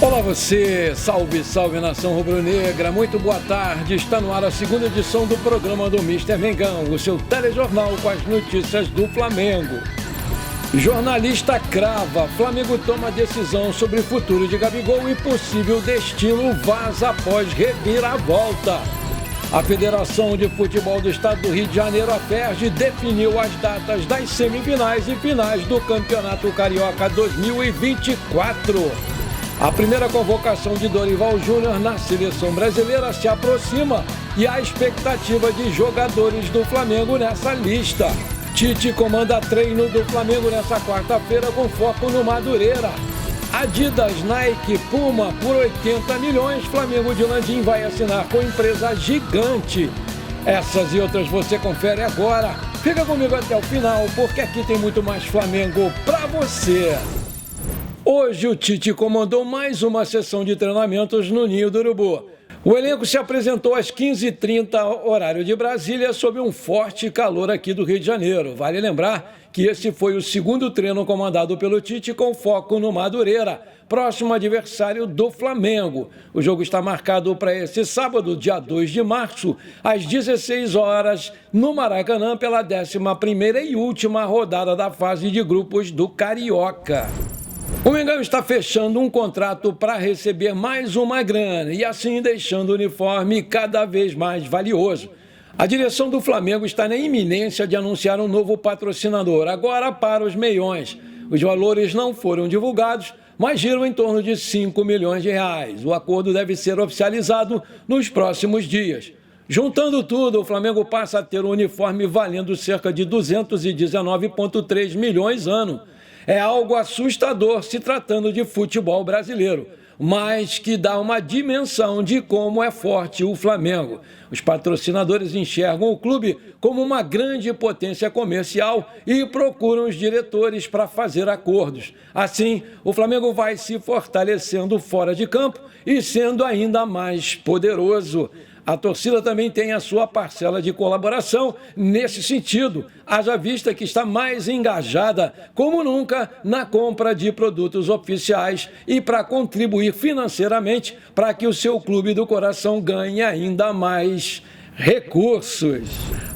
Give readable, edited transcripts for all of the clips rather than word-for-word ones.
Olá você, salve, salve nação rubro-negra, muito boa tarde, está no ar a segunda edição do programa do Mr. Mengão, o seu telejornal com as notícias do Flamengo. Jornalista crava, Flamengo toma decisão sobre o futuro de Gabigol e possível destino vaza após reviravolta. A Federação de Futebol do Estado do Rio de Janeiro, a FERJ, definiu as datas das semifinais e finais do Campeonato Carioca 2024. A primeira convocação de Dorival Júnior na seleção brasileira se aproxima e há expectativa de jogadores do Flamengo nessa lista. Tite comanda treino do Flamengo nessa quarta-feira com foco no Madureira. Adidas, Nike, Puma por 80 milhões, Flamengo de Landim vai assinar com empresa gigante. Essas e outras você confere agora. Fica comigo até o final, porque aqui tem muito mais Flamengo pra você. Hoje o Tite comandou mais uma sessão de treinamentos no Ninho do Urubu. O elenco se apresentou às 15h30, horário de Brasília, sob um forte calor aqui do Rio de Janeiro. Vale lembrar que esse foi o segundo treino comandado pelo Tite com foco no Madureira, próximo adversário do Flamengo. O jogo está marcado para esse sábado, dia 2 de março, às 16 horas, no Maracanã, pela 11ª e última rodada da fase de grupos do Carioca. O Mengão está fechando um contrato para receber mais uma grana e assim deixando o uniforme cada vez mais valioso. A direção do Flamengo está na iminência de anunciar um novo patrocinador, agora para os meiões. Os valores não foram divulgados, mas giram em torno de 5 milhões de reais. O acordo deve ser oficializado nos próximos dias. Juntando tudo, o Flamengo passa a ter um uniforme valendo cerca de 219,3 milhões ano. É algo assustador se tratando de futebol brasileiro, mas que dá uma dimensão de como é forte o Flamengo. Os patrocinadores enxergam o clube como uma grande potência comercial e procuram os diretores para fazer acordos. Assim, o Flamengo vai se fortalecendo fora de campo e sendo ainda mais poderoso. A torcida também tem a sua parcela de colaboração nesse sentido, haja vista que está mais engajada como nunca na compra de produtos oficiais e para contribuir financeiramente para que o seu clube do coração ganhe ainda mais recursos.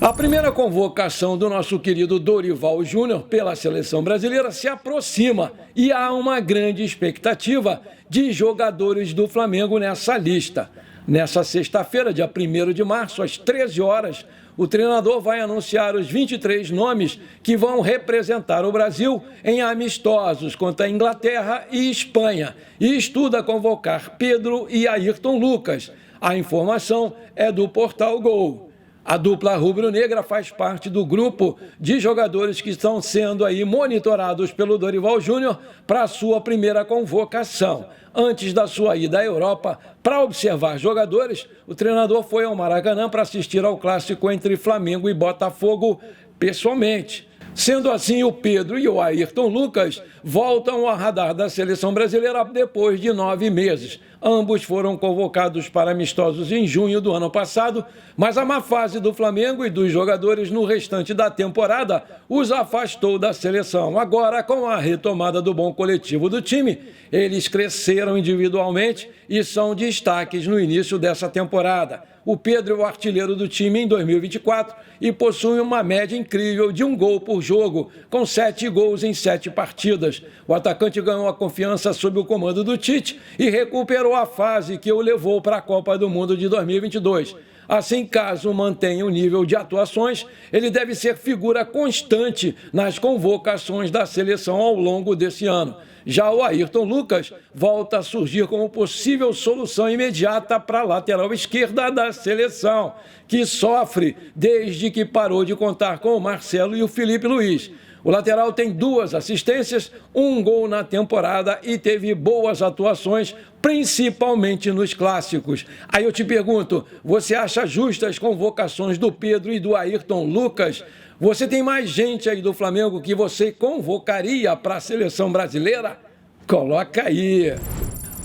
A primeira convocação do nosso querido Dorival Júnior pela seleção brasileira se aproxima e há uma grande expectativa de jogadores do Flamengo nessa lista. Nessa sexta-feira, dia 1º de março, às 13 horas, o treinador vai anunciar os 23 nomes que vão representar o Brasil em amistosos contra a Inglaterra e Espanha e estuda convocar Pedro e Ayrton Lucas. A informação é do Portal Gol. A dupla rubro-negra faz parte do grupo de jogadores que estão sendo aí monitorados pelo Dorival Júnior para a sua primeira convocação. Antes da sua ida à Europa para observar jogadores, o treinador foi ao Maracanã para assistir ao clássico entre Flamengo e Botafogo pessoalmente. Sendo assim, o Pedro e o Ayrton Lucas voltam ao radar da seleção brasileira depois de 9 meses. Ambos foram convocados para amistosos em junho do ano passado, mas a má fase do Flamengo e dos jogadores no restante da temporada os afastou da seleção. Agora, com a retomada do bom coletivo do time, eles cresceram individualmente e são destaques no início dessa temporada. O Pedro é o artilheiro do time em 2024 e possui uma média incrível de 1 gol por jogo, com 7 gols em 7 partidas. O atacante ganhou a confiança sob o comando do Tite e recuperou a fase que o levou para a Copa do Mundo de 2022. Assim, caso mantenha o nível de atuações, ele deve ser figura constante nas convocações da seleção ao longo desse ano. Já o Ayrton Lucas volta a surgir como possível solução imediata para a lateral esquerda da seleção, que sofre desde que parou de contar com o Marcelo e o Felipe Luiz. O lateral tem 2 assistências, 1 gol na temporada e teve boas atuações, principalmente nos clássicos. Aí eu te pergunto, você acha justas as convocações do Pedro e do Ayrton Lucas? Você tem mais gente aí do Flamengo que você convocaria para a seleção brasileira? Coloca aí.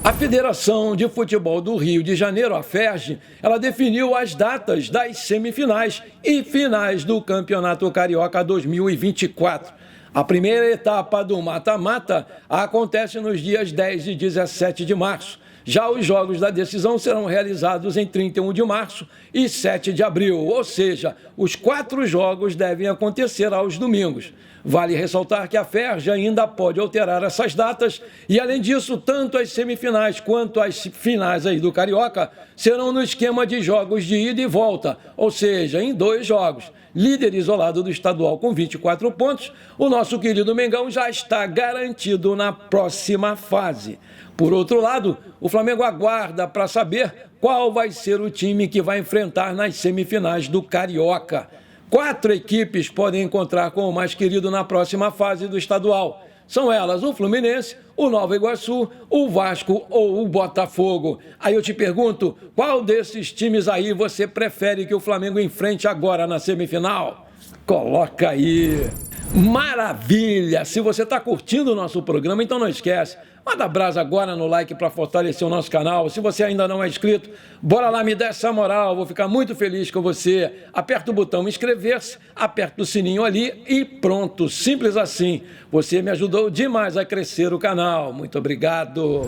A Federação de Futebol do Rio de Janeiro, a FERJ, ela definiu as datas das semifinais e finais do Campeonato Carioca 2024. A primeira etapa do mata-mata acontece nos dias 10 e 17 de março. Já os jogos da decisão serão realizados em 31 de março e 7 de abril, ou seja, os 4 jogos devem acontecer aos domingos. Vale ressaltar que a FERJ ainda pode alterar essas datas e, além disso, tanto as semifinais quanto as finais aí do Carioca serão no esquema de jogos de ida e volta, ou seja, em 2 jogos. Líder isolado do estadual com 24 pontos, o nosso querido Mengão já está garantido na próxima fase. Por outro lado, o Flamengo aguarda para saber qual vai ser o time que vai enfrentar nas semifinais do Carioca. 4 equipes podem encontrar com o mais querido na próxima fase do estadual. São elas o Fluminense, o Nova Iguaçu, o Vasco ou o Botafogo. Aí eu te pergunto, qual desses times aí você prefere que o Flamengo enfrente agora na semifinal? Coloca aí. Maravilha! Se você está curtindo o nosso programa, então não esquece. Manda brasa agora no like para fortalecer o nosso canal. Se você ainda não é inscrito, bora lá, me dá essa moral. Vou ficar muito feliz com você. Aperta o botão inscrever-se, aperta o sininho ali e pronto. Simples assim. Você me ajudou demais a crescer o canal. Muito obrigado.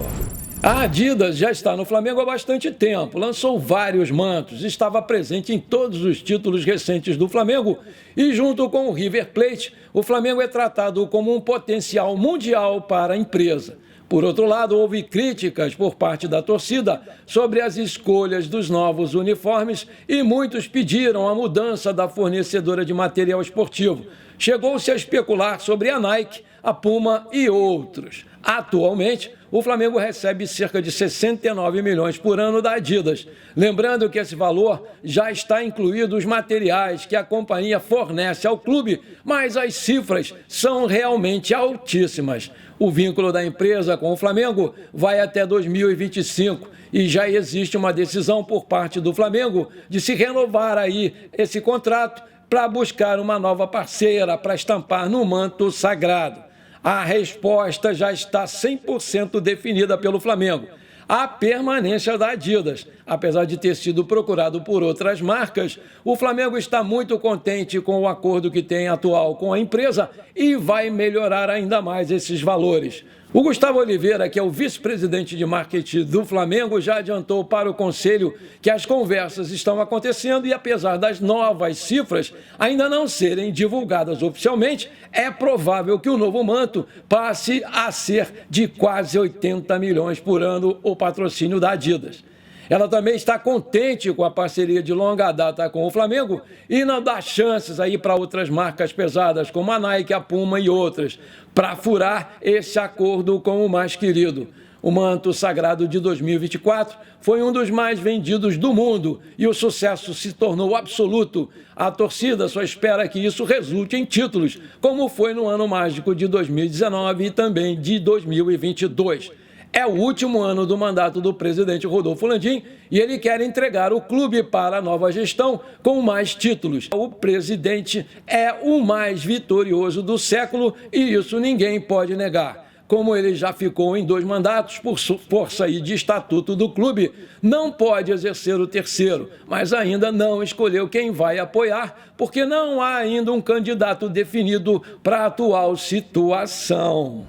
A Adidas já está no Flamengo há bastante tempo, lançou vários mantos, estava presente em todos os títulos recentes do Flamengo e, junto com o River Plate, o Flamengo é tratado como um potencial mundial para a empresa. Por outro lado, houve críticas por parte da torcida sobre as escolhas dos novos uniformes e muitos pediram a mudança da fornecedora de material esportivo. Chegou-se a especular sobre a Nike, a Puma e outros. Atualmente, o Flamengo recebe cerca de 69 milhões por ano da Adidas. Lembrando que esse valor já está incluído os materiais que a companhia fornece ao clube, mas as cifras são realmente altíssimas. O vínculo da empresa com o Flamengo vai até 2025 e já existe uma decisão por parte do Flamengo de se renovar aí esse contrato para buscar uma nova parceira para estampar no manto sagrado. A resposta já está 100% definida pelo Flamengo. A permanência da Adidas. Apesar de ter sido procurado por outras marcas, o Flamengo está muito contente com o acordo que tem atual com a empresa e vai melhorar ainda mais esses valores. O Gustavo Oliveira, que é o vice-presidente de marketing do Flamengo, já adiantou para o Conselho que as conversas estão acontecendo e, apesar das novas cifras ainda não serem divulgadas oficialmente, é provável que o novo manto passe a ser de quase 80 milhões por ano o patrocínio da Adidas. Ela também está contente com a parceria de longa data com o Flamengo e não dá chances aí para outras marcas pesadas como a Nike, a Puma e outras, para furar esse acordo com o mais querido. O manto sagrado de 2024 foi um dos mais vendidos do mundo e o sucesso se tornou absoluto. A torcida só espera que isso resulte em títulos, como foi no ano mágico de 2019 e também de 2022. É o último ano do mandato do presidente Rodolfo Landim e ele quer entregar o clube para a nova gestão com mais títulos. O presidente é o mais vitorioso do século e isso ninguém pode negar. Como ele já ficou em 2 mandatos por força aí de estatuto do clube, não pode exercer o terceiro, mas ainda não escolheu quem vai apoiar, porque não há ainda um candidato definido para a atual situação.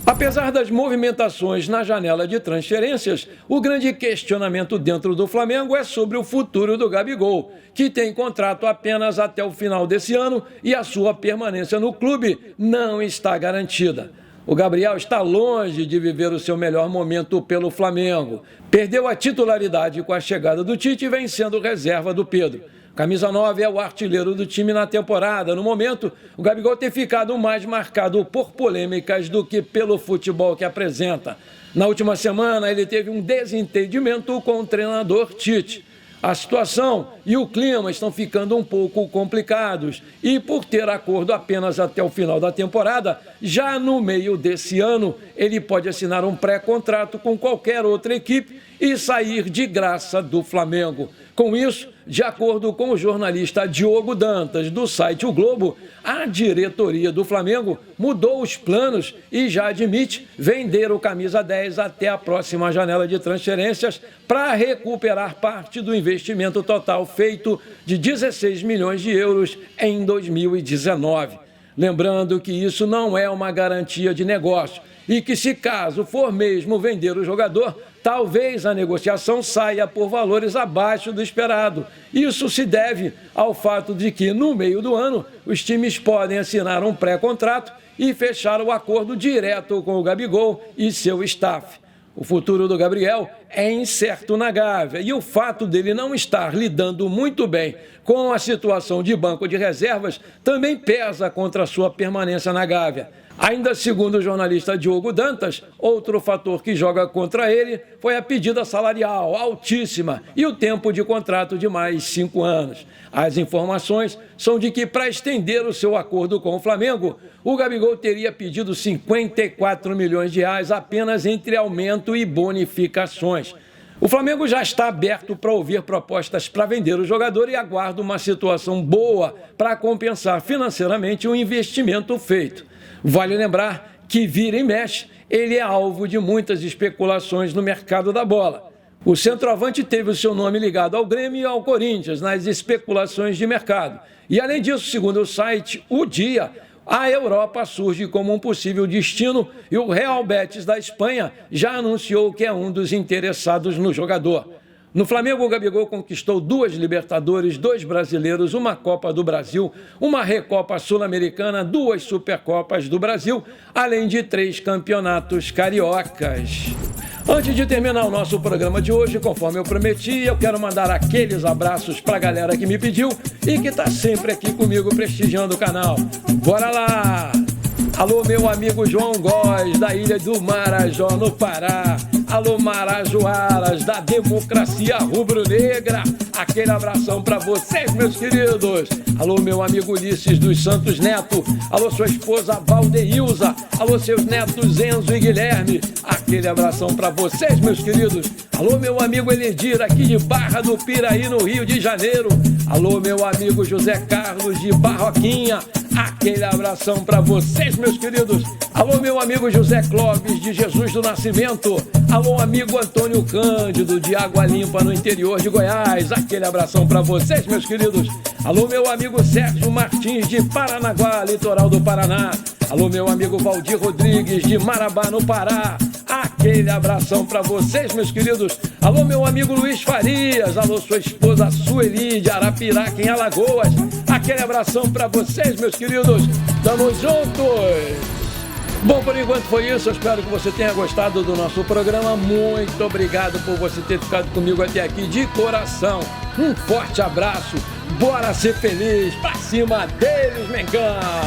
Apesar das movimentações na janela de transferências, o grande questionamento dentro do Flamengo é sobre o futuro do Gabigol, que tem contrato apenas até o final desse ano e a sua permanência no clube não está garantida. O Gabriel está longe de viver o seu melhor momento pelo Flamengo. Perdeu a titularidade com a chegada do Tite e vem sendo reserva do Pedro. Camisa 9 é o artilheiro do time na temporada. No momento, o Gabigol tem ficado mais marcado por polêmicas do que pelo futebol que apresenta. Na última semana, ele teve um desentendimento com o treinador Tite. A situação e o clima estão ficando um pouco complicados e, por ter acordo apenas até o final da temporada, já no meio desse ano, ele pode assinar um pré-contrato com qualquer outra equipe e sair de graça do Flamengo. Com isso, de acordo com o jornalista Diogo Dantas, do site O Globo, a diretoria do Flamengo mudou os planos e já admite vender o camisa 10 até a próxima janela de transferências para recuperar parte do investimento total feito de 16 milhões de euros em 2019. Lembrando que isso não é uma garantia de negócio e que, se caso for mesmo vender o jogador, talvez a negociação saia por valores abaixo do esperado. Isso se deve ao fato de que, no meio do ano, os times podem assinar um pré-contrato e fechar o acordo direto com o Gabigol e seu staff. O futuro do Gabriel é incerto na Gávea e o fato dele não estar lidando muito bem com a situação de banco de reservas também pesa contra a sua permanência na Gávea. Ainda segundo o jornalista Diogo Dantas, outro fator que joga contra ele foi a pedida salarial altíssima e o tempo de contrato de mais 5 anos. As informações são de que, para estender o seu acordo com o Flamengo, o Gabigol teria pedido 54 milhões de reais apenas entre aumento e bonificações. O Flamengo já está aberto para ouvir propostas para vender o jogador e aguarda uma situação boa para compensar financeiramente o investimento feito. Vale lembrar que, vira e mexe, ele é alvo de muitas especulações no mercado da bola. O centroavante teve o seu nome ligado ao Grêmio e ao Corinthians nas especulações de mercado. E, além disso, segundo o site O Dia, a Europa surge como um possível destino e o Real Betis da Espanha já anunciou que é um dos interessados no jogador. No Flamengo, o Gabigol conquistou 2 Libertadores, 2 Brasileiros, uma Copa do Brasil, uma Recopa Sul-Americana, 2 Supercopas do Brasil, além de 3 campeonatos cariocas. Antes de terminar o nosso programa de hoje, conforme eu prometi, eu quero mandar aqueles abraços para a galera que me pediu e que está sempre aqui comigo prestigiando o canal. Bora lá! Alô, meu amigo João Góes, da Ilha do Marajó, no Pará. Alô, Marajoaras, da Democracia Rubro-Negra. Aquele abração para vocês, meus queridos. Alô, meu amigo Ulisses dos Santos Neto. Alô, sua esposa Valdeilza. Alô, seus netos Enzo e Guilherme. Aquele abração para vocês, meus queridos. Alô, meu amigo Eledir, aqui de Barra do Piraí, no Rio de Janeiro. Alô, meu amigo José Carlos de Barroquinha. Aquele abração para vocês, meus queridos. Alô, meu amigo José Clóvis de Jesus do Nascimento. Alô, amigo Antônio Cândido de Água Limpa, no interior de Goiás. Aquele abração para vocês, meus queridos. Alô, meu amigo Sérgio Martins de Paranaguá, litoral do Paraná. Alô, meu amigo Valdir Rodrigues de Marabá, no Pará. Aquele abração para vocês, meus queridos. Alô, meu amigo Luiz Farias. Alô, sua esposa Sueli de Arapiraca, em Alagoas. Aquele abração para vocês, meus queridos. Tamo juntos! Bom, por enquanto foi isso. Eu espero que você tenha gostado do nosso programa. Muito obrigado por você ter ficado comigo até aqui de coração. Um forte abraço. Bora ser feliz. Pra cima deles, Mengão!